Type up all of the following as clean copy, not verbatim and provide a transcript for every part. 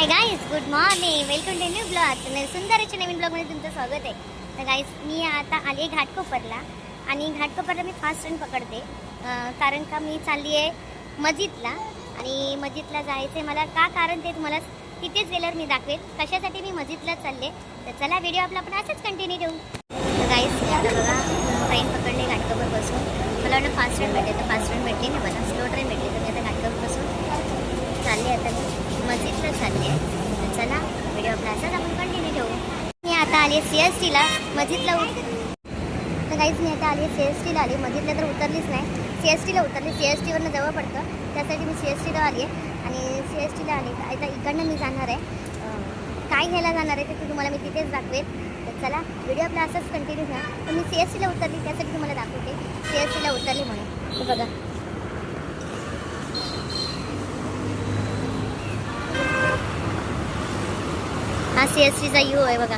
High guys, good morning, welcome to new vlog. सुंदर अशा नवीन ब्लॉगमध्ये तुमचं स्वागत आहे. तर गाईज, मी आता आली आहे घाटकोपरला आणि घाटकोपरला मी फास्ट ट्रेन पकडते कारण का मी चालली आहे मस्जिदला आणि मस्जिदला जायचं आहे मला. का कारण ते तुम्हाला तिथेच गेल्यावर मी दाखवेल कशासाठी मी मस्जिदला चालले. तर चला व्हिडिओ आपला आपण असंच कंटिन्यू ठेवू. तर गाईज, आता बघा ट्रेन पकडली घाटकोपरपासून. मला वाटतं फास्ट ट्रेन भेटते, तर फास्ट ट्रेन भेटली नाही, मला स्लो ट्रेन भेटली. तर मी आता घाटकोपरपासून चालली, आता मी मस्जिदला चालली आहे. तर चला व्हिडिओ आपला असाच आपण कंटिन्यू ठेवू. मी आता आली आहे CSTला मस्जिदला. तर काहीच मी आता आली आहे CSTला आली. मस्जिदला तर उतरलीच नाही, CSTला उतरली. CSTवरनं जवळ पडतं, त्यासाठी मी CSTला आली आहे. आणि CSTला आली आता इकडनं मी जाणार आहे. काय घ्यायला जाणार आहे ते तुम्हाला मी तिथेच दाखवेल. तर चला व्हिडिओ आपला असाच कंटिन्यू घ्या. तर मी CSTला उतरली, त्यासाठी तुम्हाला दाखवते CSTला उतरली म्हणून. तर बघा हा CSTचा यू आहे बघा.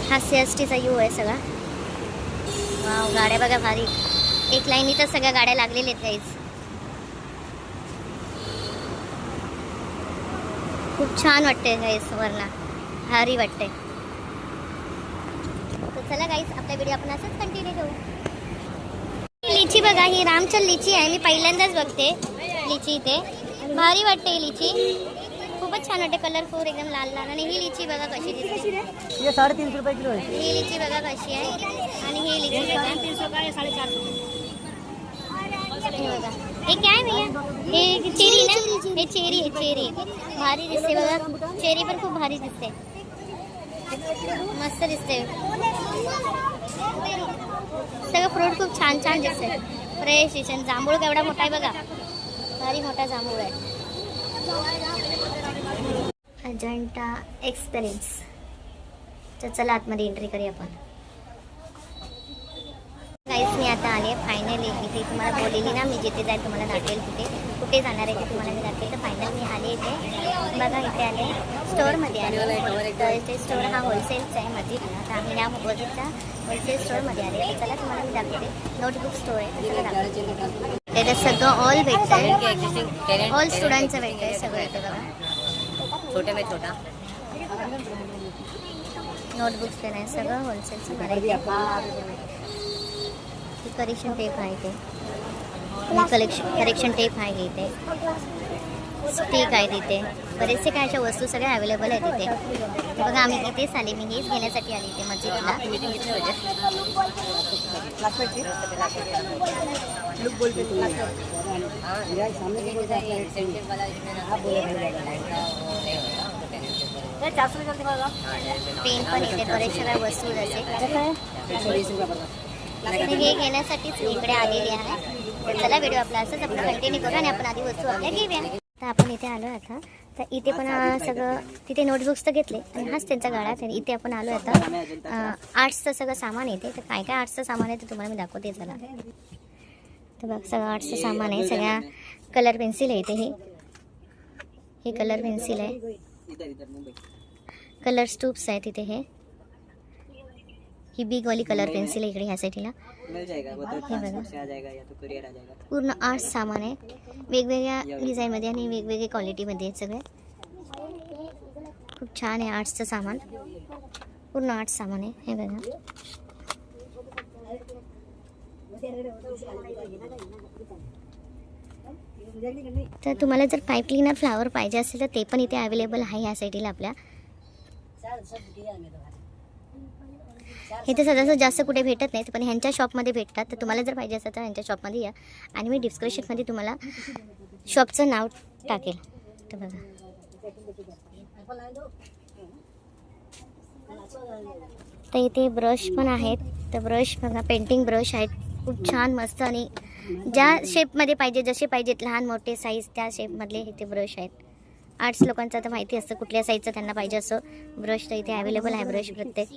हा CSTचा यू आहे सगळा. वाव, गाड्या बघा भारी, एक लाईनीतच सगळ्या गाड्या लागलेल्या आहेत गाईज. खूप छान वाटते गाईज, वरला भारी वाटते. तर चला गाईज, आपला व्हिडिओ आपण असंच कंटिन्यू करू. लिची बघा, ही रामचंद लिची आहे. मी पहिल्यांदाच बघते लिची इथे. भारी वाटते ही लिची, खूपच छान वाटते, कलरफुल एकदम लाल लाल. आणि ही लिची बघा कशी दिसते. ये 350 रुपये किलो है. ही लिची बघा कशी आहे. आणि ही लिची बघा 350 का है, 450. हे बघा, हे काय भैया, हे चेरी ना, हे चेरी आहे. चेरी भारी दिसते बघा, चेरी पण खूप भारी दिसते, मस्त दिसते. सगळं फ्रूट खूप छान छान दिसते, फ्रेश दिसते. जांभूळ केवढा मोठा आहे बघा, भारी मोठा जांभूळ आहे. अजंता एक्सपिरियन्स. तर चला आतमध्ये एंट्री करूया आपण. गाईस, मी आता आले फायनली. इथे तुम्हाला बोललेली ना मी जिथे जाईल तुम्हाला दाखवेल, तिथे कुठे जाणार आहे ते तुम्हाला मी दाखवेल. तर फायनल मी आले इथे बघा, इथे आले स्टोअरमध्ये आले. तर इथे स्टोअर हा होलसेलचा आहे मस्जिदला. तर आम्ही या मस्जिदच्या होलसेल स्टोअरमध्ये आले. तर चला तुम्हाला मी दाखवते. नोटबुक स्टोअर आहे, तर चला दाखवते. त्याच्यात सगळं ऑल भेटतं आहे, ऑल स्टुडंटचं भेटतं आहे सगळं इथे बघा. छोटे में छोटा नोटबुक्स पण आहे, सगळं होलसेलचं. करेक्शन टेप आहे ते, करेक्शन टेप आहे इथे, स्टिक आहे तिथे, बरेचसे काय अशा वस्तू सगळ्या अवेलेबल आहेत तिथे. बघा आम्ही इथेच आले, मी हेच घेण्यासाठी आले इथे मस्जिदला. पेन पण इथे, बरेचशा काय वस्तू हे घेण्यासाठीच इकडे आलेली आहे. तर चला व्हिडिओ आपला असंच आपण कंटिन्यू करू आणि आपण आधी वस्तू आपल्या घेऊया. तर आपण इथे आलो आता. तर इथे पण सगळं, तिथे नोटबुक्स तर घेतले आणि हाच त्यांचा गाळा. तर इथे आपण आलो आता. आर्ट्सचं सगळं सामान येते. तर काय काय आर्ट्सचं सामान आहे ते तुम्हाला मी दाखवते चला. तर बघ, सगळं आर्ट्सचं सामान आहे. सगळ्या कलर पेन्सिल आहे इथे. हे कलर पेन्सिल आहे, कलर स्टूप्स आहेत इथे. हे ही बिग वाली कलर पेन्सिल आहे इकडे ह्या साईडला. पूर्ण आर्ट्स सामान आहे, वेगवेगळ्या डिझाईनमध्ये आणि वेगवेगळ्या क्वालिटीमध्ये आहेत सगळे. खूप छान आहे आर्ट्सचं सामान, पूर्ण आर्ट्स सामान आहे. हे बघा, तर तुम्हाला जर पाईप क्लीनर फ्लावर पाहिजे असेल तर ते पण इथे अवेलेबल आहे ह्या साईडला आपल्या. इथे सध्या जास्त कुठे भेटत नाहीत, पण ह्यांच्या शॉपमध्ये भेटतात. तर तुम्हाला जर पाहिजे असेल तर ह्यांच्या शॉपमध्ये या आणि मी डिस्क्रिप्शनमध्ये तुम्हाला शॉपचं नाव टाकेल. तर बघा, तर इथे ब्रश पण आहेत. तर ब्रश बघा, पेंटिंग ब्रश आहेत, खूप छान मस्त. आणि ज्या शेपमध्ये पाहिजे, जसे पाहिजेत लहान मोठे साईज, त्या शेपमधले इथे ब्रश आहेत. आर्ट्स लोकांचं तर माहिती असतं कुठल्या साईजचं त्यांना पाहिजे असं ब्रश. तर इथे अवेलेबल आहे ब्रश प्रत्येक.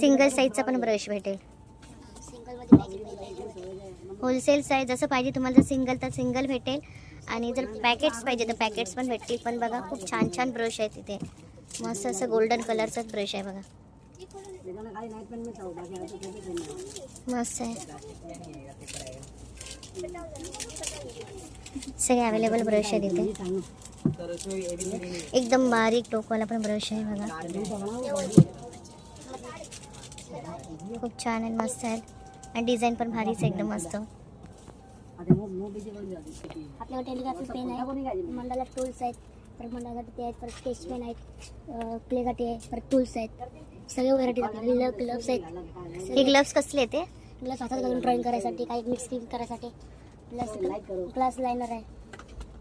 सिंगल साईजचा पण ब्रश भेटेल, होलसेल साईज जसं पाहिजे तुम्हाला. जर सिंगल तर सिंगल भेटेल आणि जर पॅकेट्स पाहिजे तर पॅकेट्स पण भेटतील. पण बघा खूप छान छान ब्रश आहेत इथे, मस्त असं गोल्डन कलरचाच ब्रश आहे बघा. मस्त आहे. सगळे अवेलेबल ब्रश आहे तिथे. एकदम बारीक टोकवाला पण ब्रश आहे बघा. खूप छान आहे, मस्त आहे आणि डिझाईन पण भारीच आहे, एकदम मस्त. आपल्याकडे टेलिग्राफी पेन आहे, मंडाला टूल्स आहेत, परत मंडासाठी ते आहेत, परत स्केच पेन आहेत, क्लेसाठी आहे, परत टूल्स आहेत, सगळे व्हरायटीज आपल्याकडे. ग्लव्स आहेत. हे ग्लव्स कसले आहेत? ते ग्लव्स हातात घालून ड्रॉइंग करायसाठी, काही मिक्सिंग करायसाठी, प्लस लायनर आहे,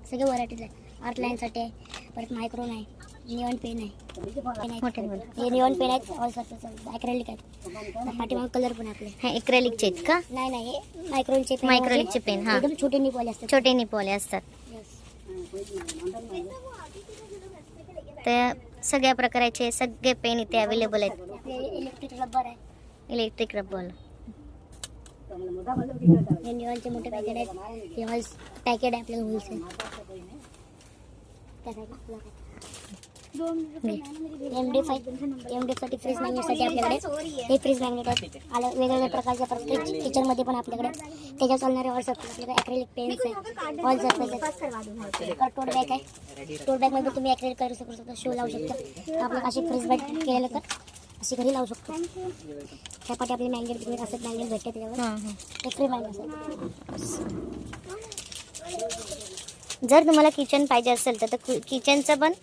सगळे व्हरायटीज आहे. आर्ट लाईनसाठी आहे, परत मायक्रोन आहे, निऑन पेन आहे, हे निऑन पेन आहेत, ऑल सर्फेस ॲक्रेलिक आहेत. पाठीमागे कलर पण आपले. हा ॲक्रेलिकचे आहेत का? नाही, हे मायक्रोनचे पेन. मायक्रोनिकचे पेन. हा, एकदम छोटे निपवाले असतात. छोटे निपवाले असतात. तर सगळ्या प्रकारचे सगळे पेन इथे अवेलेबल आहेत. इलेक्ट्रिक रबर आहे, इलेक्ट्रिक रबर. हे निऑनचे मोठे पॅकेट आहेत, हे हॉल पॅकेट आहे आपल्याला होलसेल. MDF साठी फ्रीज मॅग्नेटसाठी आपल्याकडे हे फ्रीज मॅग्नेट आहेत. वेगवेगळ्या प्रकारच्या फ्रीज किचनमध्ये पण आपल्याकडे त्याच्यावर चालणारे ऑल सर्फेस आपल्याकडे ॲक्रेलिक पेन्स आहे, ऑल सर्फेस आहे. टोट बॅग आहे, टोट बॅगमध्ये तुम्ही ॲक्रेलिक करू शकता, शो लावू शकता. आपल्याला अशी फ्रीज बॅग केलेलं तर अशी घरी लावू शकतो. त्यासाठी आपले मॅग्नेट असतात, मॅग्नेट भेटते त्याच्यावर. ते फ्री मॅग्नेट असतात. जर तुम्हाला किचन पाहिजे असेल तर किचनचं पण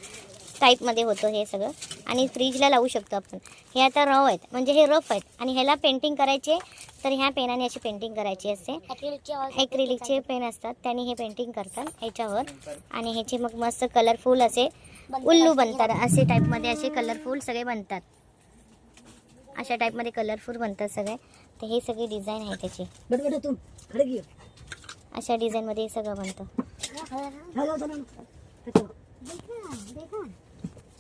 टाईपमध्ये होतं हे सगळं. आणि फ्रीजला लावू शकतो आपण. हे आता रफ आहेत, म्हणजे हे रफ आहेत आणि ह्याला पेंटिंग करायचे तर ह्या पेनाने अशी पेंटिंग करायची असते. ॲक्रिलिकचे पेन असतात, त्याने हे पेंटिंग करतात ह्याच्यावर. आणि ह्याचे मग मस्त कलरफुल असे उल्लू बनतात. असे टाईपमध्ये असे कलरफुल सगळे बनतात. अशा टाईपमध्ये कलरफुल बनतात सगळे. तर हे सगळी डिझाईन आहे त्याची. अशा डिझाईनमध्ये हे सगळं बनतं.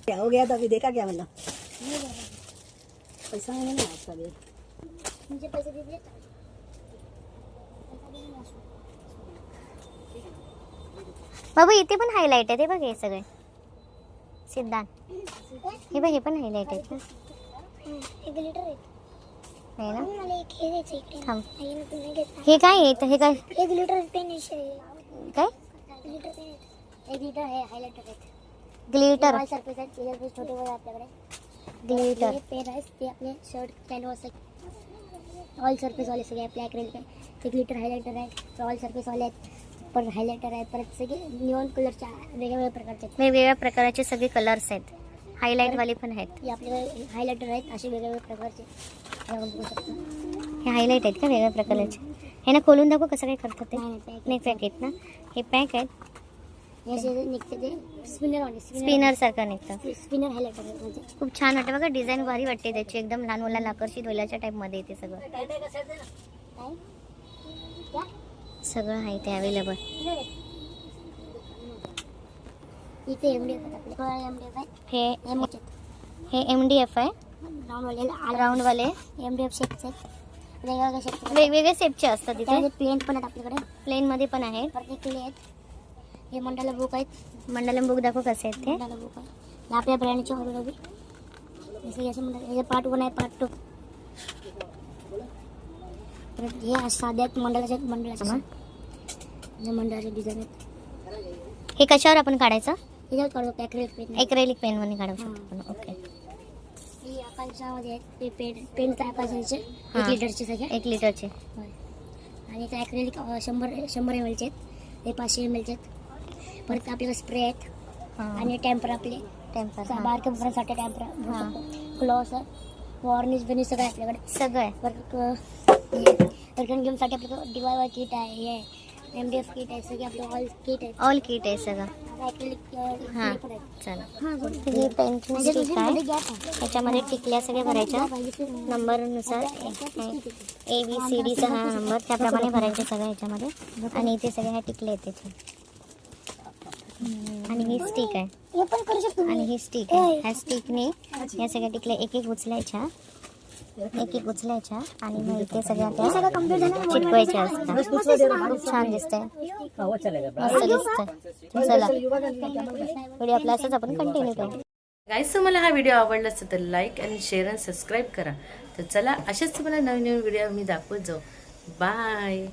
क्या हो गया था अभी? देखा क्या मतलब? पैसा नहीं ना आपका भी? मुझे पैसे दे दिए. बाबू इथे पण हायलाइट आहे ते बघ. हे सगळे सिद्धांत हे बघ, हे पण हायलाइट आहे. हे ना, थांब. हे काय आहे? हे काय? एक लिटर पेन काय? ग्लिटर आहे, हायलाइटर आहे. ग्लिटर सर्फेस आहेत, छोटे बघा आपल्याकडे. ग्लिटर पेन आहेत, ते आपले शर्ट कॅनव्हास ऑल सर्फेस वाले सगळे आपले ॲक्रेलिक आहे. ते ग्लिटर हायलाइटर आहे, ऑल सर्फेस वाले आहेत, परत हायलाइटर आहे, परत सगळे निऑन कलरच्या वेगवेगळ्या प्रकारचे सगळे कलर्स आहेत. हायलाइटवाले पण आहेत. हे आपल्याकडे हायलाइटर आहेत, असे वेगवेगळ्या प्रकारचे. हे हायलाइट आहेत का वेगळ्या प्रकारचे? हे ना खोलून दाखव कसं काय करतात ते. नाही पॅकेट ना, हे पॅक आहेत. निघते ते स्पिनर सारखं निघतं. स्पिनर हायलाइटर म्हणजे खूप छान वाटतं बघा. डिझाईन भारी वाटते त्याची, एकदम लहान मुलांना आकर्षित होण्याच्या टाईपमध्ये येते सगळं. सगळं आहे ते अवेलेबल. इथे MDF हे MDF आहे. राऊंडवाले MDF शेप्स आहेत. वेगवेगळे शेपचे असतात तिथे. प्लेन पण आहेत आपल्याकडे, प्लेनमध्ये पण आहे. परत आहेत हे मंडाला बुक आहेत. मंडाला बुक दाखव कसे आहेत ते. मंडाला बुक आहे आपल्या ब्रँडचे ऑलरेडी. जसे मंडाला पार्ट 1 आहे, पार्ट 2. परत हे साध्या मंडळाचे मंडळाचे डिझाईन आहेत. हे कशावर आपण काढायचं? ह्याच्यावर काढू शकतो, ॲक्रेलिक पेनमध्ये काढू शकतो. ओके. हे आकाशामध्ये आहेत ते पेन तर आकाशाचे 1 लिटरचे सगळे. 1 लिटरचे होय. आणि ते ॲक्रेलिक 100 ml आहेत. हे 500 ml आहेत. परत आपल्याकडे स्प्रे आहेत. आणि टेम्पर आपले बारक्या मुलांसाठी टेम्पर, ग्लॉस आहे, वॉर्निश बिनिश सगळं आहे आपल्याकडे. सगळं आहे. परत गेमसाठी आपल्याकडे DIY किट आहे, हे MDF किट आहे, सगळे आपले ऑल किट आहे. ऑल किट आहे सगळं. हां चला. हे पेन्सिल स्टिक आहे, त्याच्यामध्ये टिकल्या सगळ्या भरायच्या नंबरनुसार. ABCDचा हा नंबर त्याप्रमाणे भरायचे सगळं ह्याच्यामध्ये. आणि इथे सगळे ह्या टिकले आहेत त्याचे. आणि ही स्टिक आहे, आणि ही स्टिक आहे. ह्या स्टिकने या सगळ्या टिकल्या एक एक उचलायच्या आणि मग इथे सगळ्या त्या चिटकवायच्या असतात. खूप छान दिसतंय, मस्त दिसतंय. चला व्हिडिओ आपला असंच आपण कंटिन्यू करू. गाईस तुम्हाला हा व्हिडिओ आवडला असेल तर लाईक आणि शेअर आणि सबस्क्राईब करा. तर चला असेच तुम्हाला नवीन नवीन व्हिडिओ मी दाखवत जाऊ. बाय.